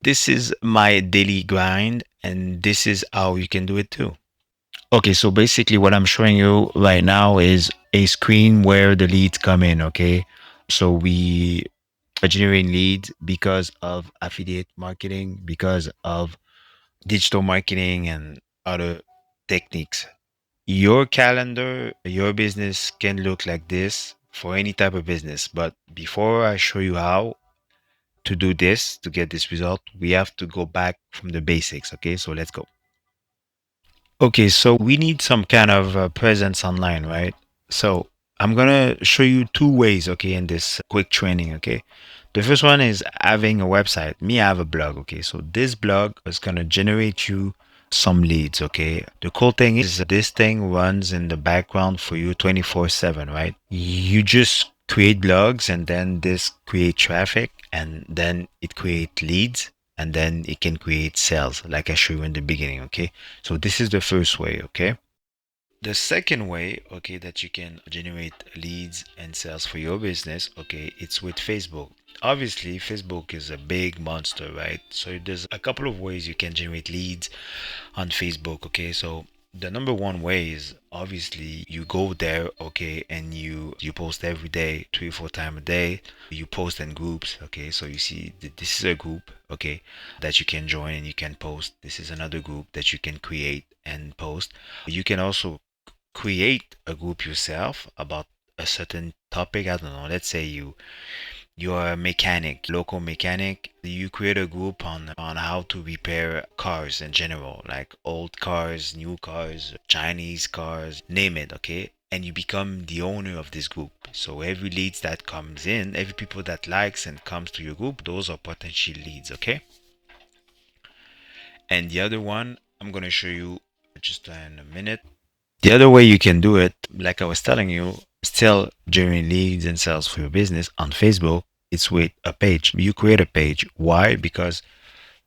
This is my daily grind, and this is how you can do it too. Okay, so basically, what I'm showing you right now is a screen where the leads come in. Okay, so we are generating leads because of affiliate marketing, because of digital marketing, and other techniques. Your calendar, your business can look like this for any type of business. But before I show you how to do this to get this result, we have to go back from the basics. Okay, so let's go. Okay, so we need some kind of presence online, right? So I'm gonna show you two ways, okay, in this quick training, okay? The first one is having a website. Me, I have a blog, okay? So this blog is gonna generate you some leads, okay? The cool thing is this thing runs in the background for you 24/7, right? You just create blogs and then this create traffic and then it create leads and then it can create sales like I showed you in the beginning, okay? So this is the first way, okay? The second way, okay, that you can generate leads and sales for your business, okay, it's with Facebook. Obviously, Facebook is a big monster, right? So there's a couple of ways you can generate leads on Facebook, okay? So the number one way is obviously you go there, okay, and you post every day, 3 or 4 times a day. You post in groups, okay? So you see this is a group, okay, that you can join and you can post. This is another group that you can create and post. You can also create a group yourself about a certain topic. I don't know. Let's say you're a mechanic, local mechanic. You create a group on how to repair cars in general, like old cars, new cars, Chinese cars, name it, okay? And you become the owner of this group. So every leads that comes in, every people that likes and comes to your group, those are potential leads, okay? And the other one, I'm gonna show you just in a minute. The other way you can do it, like I was telling you, still generating leads and sales for your business on Facebook, it's with a page. You create a page. Why? Because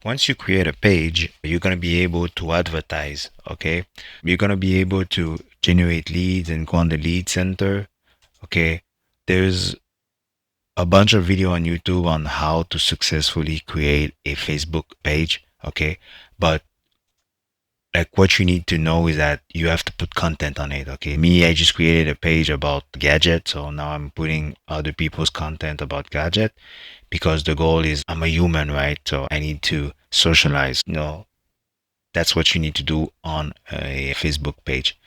once you create a page, you're going to be able to advertise, okay? You're going to be able to generate leads and go on the lead center, okay? There's a bunch of video on YouTube on how to successfully create a Facebook page, okay? But like what you need to know is that you have to put content on it, okay? Me, I just created a page about gadget, so now I'm putting other people's content about gadget because the goal is I'm a human, right? So I need to socialize. That's what you need to do on a Facebook page.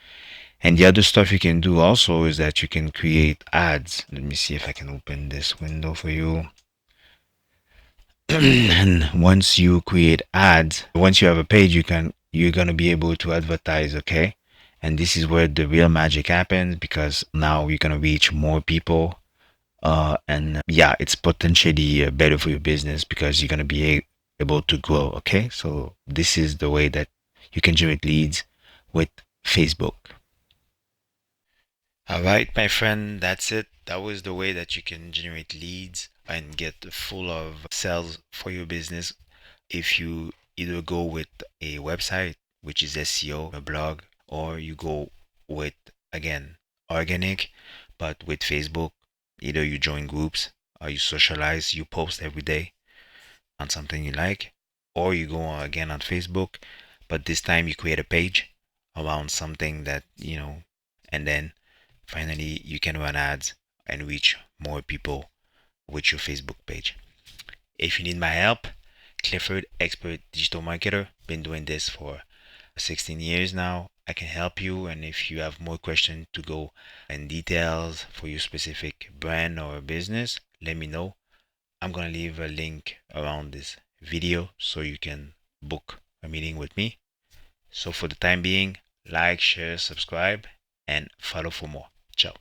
And the other stuff you can do also is that you can create ads. Let me see if I can open this window for you. And once you create ads, once you have a page, you're gonna be able to advertise, okay? And this is where the real magic happens because now you're gonna reach more people. And yeah, it's potentially better for your business because you're gonna be able to grow, okay? So this is the way that you can generate leads with Facebook. All right, my friend, that's it. That was the way that you can generate leads and get full of sales for your business. If you either go with a website, which is SEO, a blog, or you go with, again, organic, but with Facebook, either you join groups or you socialize, you post every day on something you like, or you go again on Facebook, but this time you create a page around something that, and then finally you can run ads and reach more people with your Facebook page. If you need my help, Clifford, expert digital marketer, been doing this for 16 years now. I can help you, and if you have more questions to go in details for your specific brand or business, let me know. I'm gonna leave a link around this video so you can book a meeting with me. So for the time being, like, share, subscribe, and follow for more. Ciao.